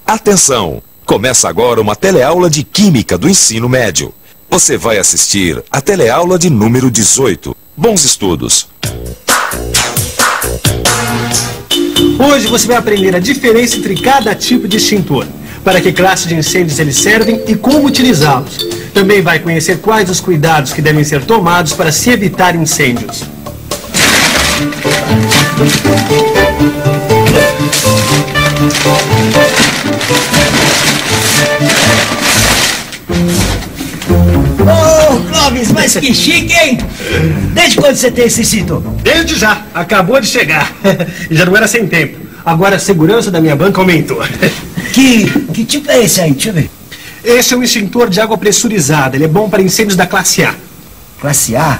Atenção! Começa agora uma teleaula de Química do Ensino Médio. Você vai assistir a teleaula de número 18. Bons estudos! Hoje você vai aprender a diferença entre cada tipo de extintor, para que classe de incêndios eles servem e como utilizá-los. Também vai conhecer quais os cuidados que devem ser tomados para se evitar incêndios. Ô, Clóvis, mas que chique, hein? Desde quando você tem esse extintor? Desde já, acabou de chegar. Já não era sem tempo. Agora a segurança da minha banca aumentou. Que tipo é esse aí? Deixa eu ver. Esse é um extintor de água pressurizada. Ele é bom para incêndios da classe A. Classe A?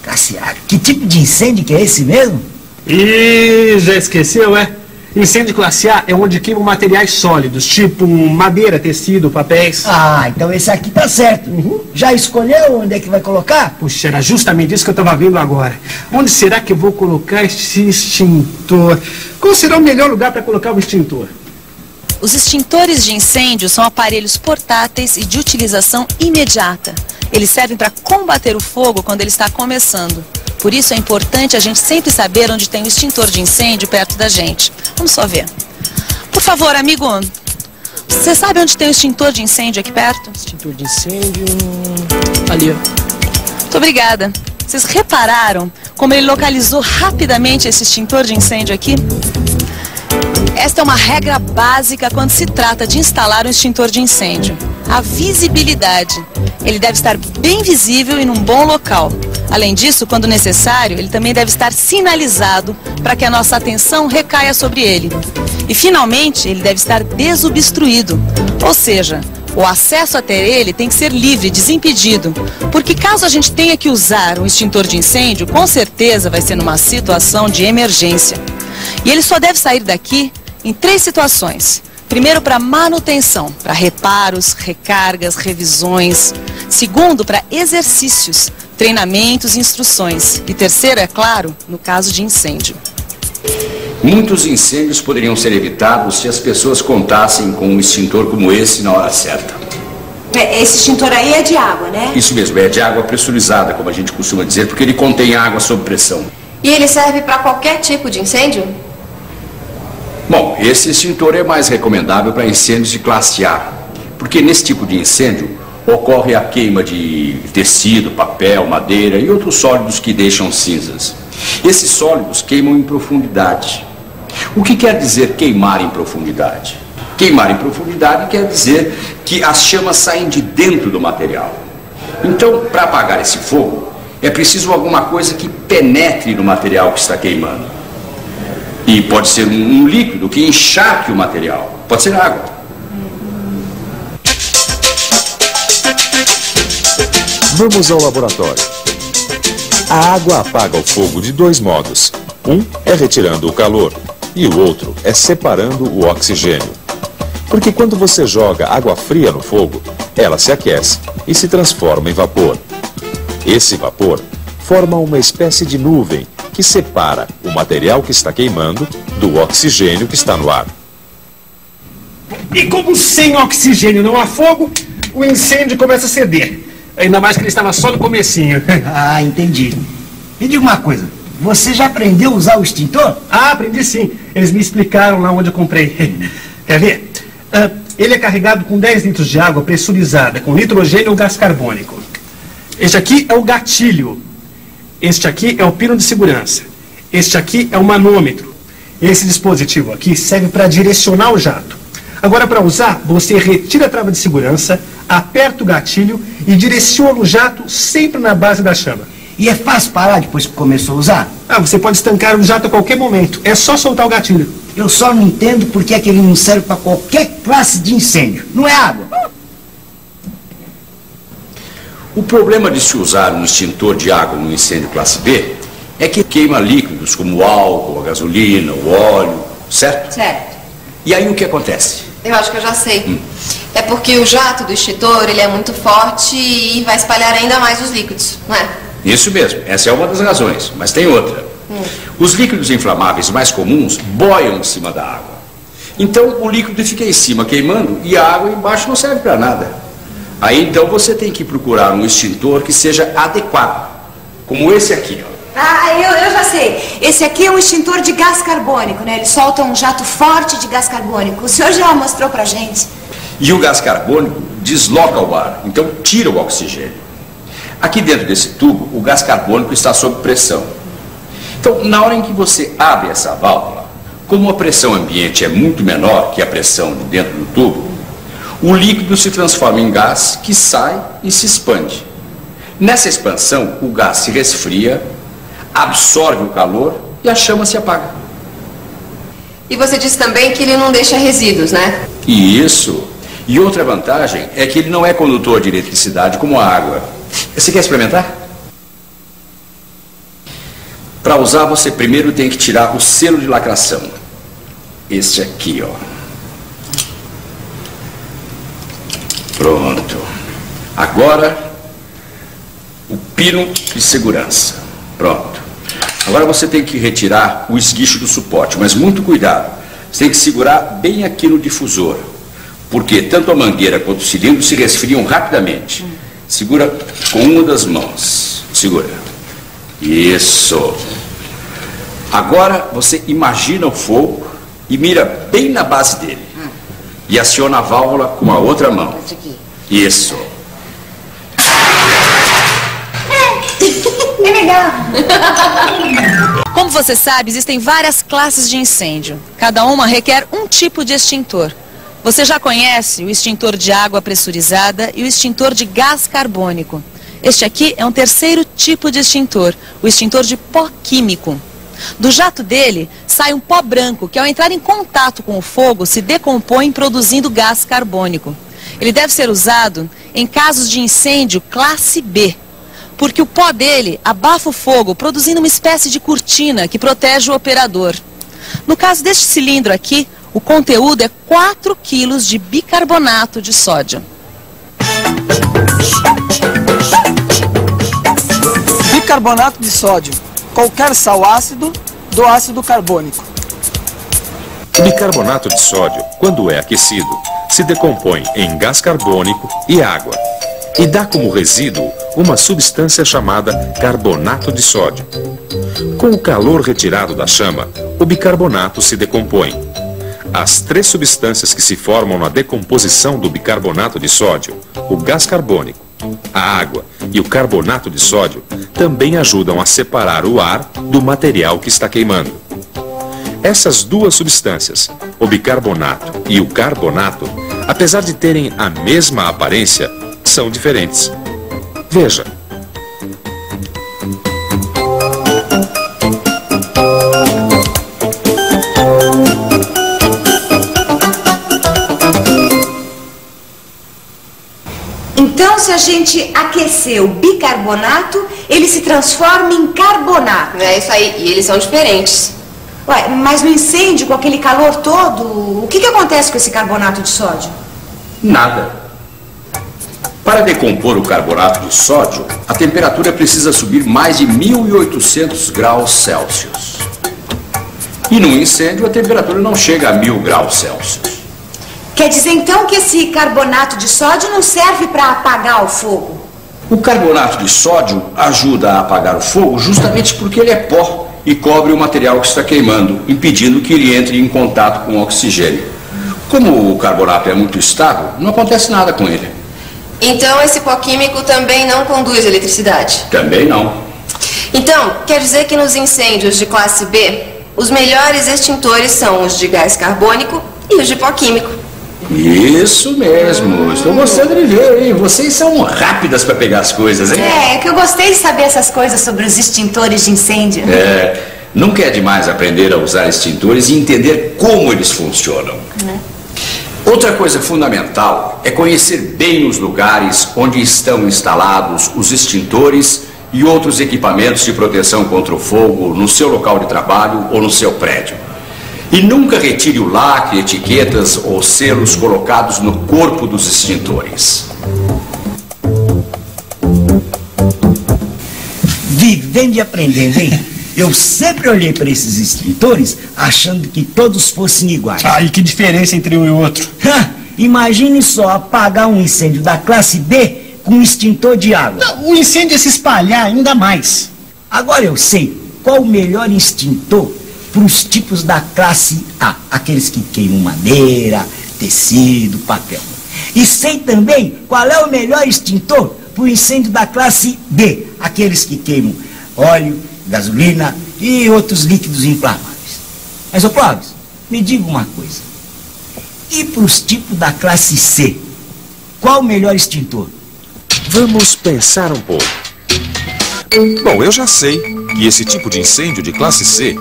Classe A? Que tipo de incêndio que é esse mesmo? Ih, já esqueceu, é? Incêndio classe A é onde queimam materiais sólidos, tipo madeira, tecido, papéis. Ah, então esse aqui tá certo. Já escolheu onde é que vai colocar? Puxa, era justamente isso que eu estava vendo agora. Onde será que eu vou colocar esse extintor? Qual será o melhor lugar para colocar o extintor? Os extintores de incêndio são aparelhos portáteis e de utilização imediata. Eles servem para combater o fogo quando ele está começando. Por isso é importante a gente sempre saber onde tem um extintor de incêndio perto da gente. Vamos só ver. Por favor, amigo, você sabe onde tem um extintor de incêndio aqui perto? Extintor de incêndio... ali, ó. Muito obrigada. Vocês repararam como ele localizou rapidamente esse extintor de incêndio aqui? Esta é uma regra básica quando se trata de instalar um extintor de incêndio. A visibilidade. Ele deve estar bem visível e num bom local. Além disso, quando necessário, ele também deve estar sinalizado para que a nossa atenção recaia sobre ele. E, finalmente, ele deve estar desobstruído. Ou seja, o acesso até ele tem que ser livre, desimpedido. Porque caso a gente tenha que usar um extintor de incêndio, com certeza vai ser numa situação de emergência. E ele só deve sair daqui em 3 situações. Primeiro, para manutenção, para reparos, recargas, revisões. Segundo, para exercícios, treinamentos e instruções. E terceiro, é claro, no caso de incêndio. Muitos incêndios poderiam ser evitados se as pessoas contassem com um extintor como esse na hora certa. Esse extintor aí é de água, né? Isso mesmo, é de água pressurizada, como a gente costuma dizer, porque ele contém água sob pressão. E ele serve para qualquer tipo de incêndio? Bom, esse extintor é mais recomendável para incêndios de classe A, porque nesse tipo de incêndio ocorre a queima de tecido, papel, madeira e outros sólidos que deixam cinzas. Esses sólidos queimam em profundidade. O que quer dizer queimar em profundidade? Queimar em profundidade quer dizer que as chamas saem de dentro do material. Então, para apagar esse fogo, é preciso alguma coisa que penetre no material que está queimando. E pode ser um líquido que encharque o material. Pode ser água. Vamos ao laboratório. A água apaga o fogo de 2 modos. Um é retirando o calor e o outro é separando o oxigênio. Porque quando você joga água fria no fogo, ela se aquece e se transforma em vapor. Esse vapor forma uma espécie de nuvem que separa o material que está queimando do oxigênio que está no ar. E como sem oxigênio não há fogo, o incêndio começa a ceder. Ainda mais que ele estava só no comecinho. Ah, entendi. Me diga uma coisa, você já aprendeu a usar o extintor? Ah, aprendi sim. Eles me explicaram lá onde eu comprei. Quer ver? Ele é carregado com 10 litros de água pressurizada, com nitrogênio ou gás carbônico. Este aqui é o gatilho. Este aqui é o pino de segurança. Este aqui é o manômetro. Esse dispositivo aqui serve para direcionar o jato. Agora, para usar, você retira a trava de segurança, aperta o gatilho e direciona o jato sempre na base da chama. E é fácil parar depois que começou a usar? Ah, você pode estancar o jato a qualquer momento. É só soltar o gatilho. Eu só não entendo porque é que ele não serve para qualquer classe de incêndio. Não é água. O problema de se usar um extintor de água no incêndio classe B é que queima líquidos como o álcool, a gasolina, o óleo, certo? Certo. E aí o que acontece? Eu acho que eu já sei. É porque o jato do extintor, ele é muito forte e vai espalhar ainda mais os líquidos, não é? Isso mesmo, essa é uma das razões, mas tem outra. Os líquidos inflamáveis mais comuns boiam em cima da água. Então o líquido fica em cima queimando e a água embaixo não serve para nada. Aí então você tem que procurar um extintor que seja adequado, como esse aqui, ó. Ah, eu já sei. Esse aqui é um extintor de gás carbônico, né? Ele solta um jato forte de gás carbônico. O senhor já mostrou pra gente. E o gás carbônico desloca o ar, então tira o oxigênio. Aqui dentro desse tubo, o gás carbônico está sob pressão. Então, na hora em que você abre essa válvula, como a pressão ambiente é muito menor que a pressão de dentro do tubo, o líquido se transforma em gás que sai e se expande. Nessa expansão, o gás se resfria, absorve o calor e a chama se apaga. E você disse também que ele não deixa resíduos, né? Isso. E outra vantagem é que ele não é condutor de eletricidade como a água. Você quer experimentar? Para usar, você primeiro tem que tirar o selo de lacração. Este aqui, ó. Pronto. Agora, o pino de segurança. Pronto. Agora você tem que retirar o esguicho do suporte, mas muito cuidado. Você tem que segurar bem aqui no difusor, porque tanto a mangueira quanto o cilindro se resfriam rapidamente. Segura com uma das mãos. Segura. Isso. Agora você imagina o fogo e mira bem na base dele. E aciona a válvula com a outra mão. Isso. É legal. Como você sabe, existem várias classes de incêndio. Cada uma requer um tipo de extintor. Você já conhece o extintor de água pressurizada e o extintor de gás carbônico. Este aqui é um terceiro tipo de extintor, o extintor de pó químico. Do jato dele sai um pó branco que, ao entrar em contato com o fogo, se decompõe produzindo gás carbônico. Ele deve ser usado em casos de incêndio classe B, porque o pó dele abafa o fogo, produzindo uma espécie de cortina que protege o operador. No caso deste cilindro aqui, o conteúdo é 4 quilos de bicarbonato de sódio. Bicarbonato de sódio. Qualquer sal ácido do ácido carbônico. O bicarbonato de sódio, quando é aquecido, se decompõe em gás carbônico e água e dá como resíduo uma substância chamada carbonato de sódio. Com o calor retirado da chama, o bicarbonato se decompõe. As 3 substâncias que se formam na decomposição do bicarbonato de sódio, o gás carbônico, a água e o carbonato de sódio, também ajudam a separar o ar do material que está queimando. Essas 2 substâncias, o bicarbonato e o carbonato, apesar de terem a mesma aparência, são diferentes. Veja. Então, se a gente aquecer o bicarbonato, ele se transforma em carbonato. É isso aí, e eles são diferentes. Ué, mas no incêndio, com aquele calor todo, o que acontece com esse carbonato de sódio? Nada. Para decompor o carbonato de sódio, a temperatura precisa subir mais de 1.800 graus Celsius. E no incêndio, a temperatura não chega a 1.000 graus Celsius. Quer dizer então que esse carbonato de sódio não serve para apagar o fogo? O carbonato de sódio ajuda a apagar o fogo justamente porque ele é pó e cobre o material que está queimando, impedindo que ele entre em contato com o oxigênio. Como o carbonato é muito estável, não acontece nada com ele. Então esse pó químico também não conduz eletricidade? Também não. Então, quer dizer que nos incêndios de classe B, os melhores extintores são os de gás carbônico e os de pó químico. Isso mesmo, estou gostando de ver, hein? Vocês são rápidas para pegar as coisas, hein? É que eu gostei de saber essas coisas sobre os extintores de incêndio. Nunca é demais aprender a usar extintores e entender como eles funcionam. Outra coisa fundamental é conhecer bem os lugares onde estão instalados os extintores e outros equipamentos de proteção contra o fogo no seu local de trabalho ou no seu prédio. E nunca retire o lacre, etiquetas ou selos colocados no corpo dos extintores. Vivendo e aprendendo, hein? Eu sempre olhei para esses extintores achando que todos fossem iguais. Ah, e que diferença entre um e outro? Imagine só apagar um incêndio da classe B com um extintor de água. Não, o incêndio ia se espalhar ainda mais. Agora eu sei qual o melhor extintor para os tipos da classe A, aqueles que queimam madeira, tecido, papel. E sei também qual é o melhor extintor para o incêndio da classe B, aqueles que queimam óleo, gasolina e outros líquidos inflamáveis. Mas, ô Clóvis, me diga uma coisa. E para os tipos da classe C, qual o melhor extintor? Vamos pensar um pouco. Bom, eu já sei que esse tipo de incêndio de classe C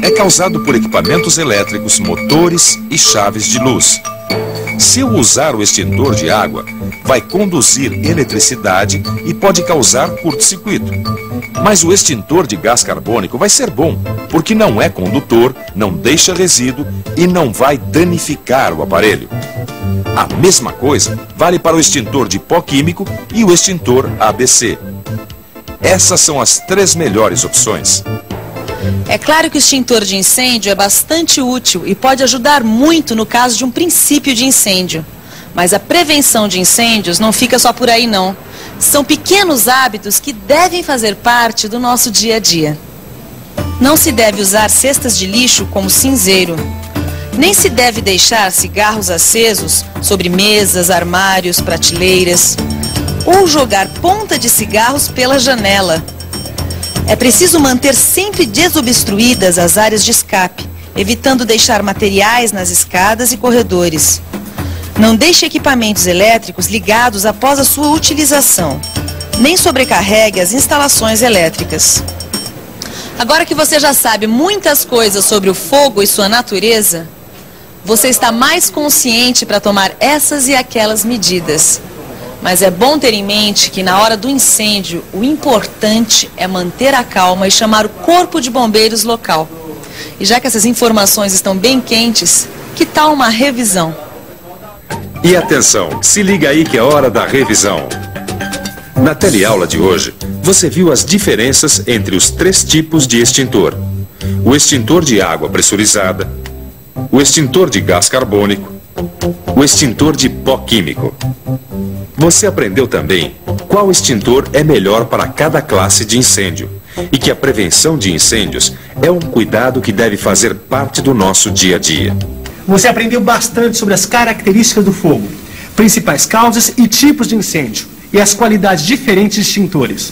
é causado por equipamentos elétricos, motores e chaves de luz. Se eu usar o extintor de água, vai conduzir eletricidade e pode causar curto-circuito. Mas o extintor de gás carbônico vai ser bom, porque não é condutor, não deixa resíduo e não vai danificar o aparelho. A mesma coisa vale para o extintor de pó químico e o extintor ABC. Essas são as 3 melhores opções. É claro que o extintor de incêndio é bastante útil e pode ajudar muito no caso de um princípio de incêndio. Mas a prevenção de incêndios não fica só por aí, não. São pequenos hábitos que devem fazer parte do nosso dia a dia. Não se deve usar cestas de lixo como cinzeiro. Nem se deve deixar cigarros acesos sobre mesas, armários, prateleiras. Ou jogar ponta de cigarros pela janela. É preciso manter sempre desobstruídas as áreas de escape, evitando deixar materiais nas escadas e corredores. Não deixe equipamentos elétricos ligados após a sua utilização. Nem sobrecarregue as instalações elétricas. Agora que você já sabe muitas coisas sobre o fogo e sua natureza, você está mais consciente para tomar essas e aquelas medidas. Mas é bom ter em mente que na hora do incêndio, o importante é manter a calma e chamar o corpo de bombeiros local. E já que essas informações estão bem quentes, que tal uma revisão? E atenção, se liga aí que é hora da revisão. Na teleaula de hoje, você viu as diferenças entre os 3 tipos de extintor. O extintor de água pressurizada, o extintor de gás carbônico, o extintor de pó químico. Você aprendeu também qual extintor é melhor para cada classe de incêndio e que a prevenção de incêndios é um cuidado que deve fazer parte do nosso dia a dia. Você aprendeu bastante sobre as características do fogo, principais causas e tipos de incêndio e as qualidades diferentes de extintores.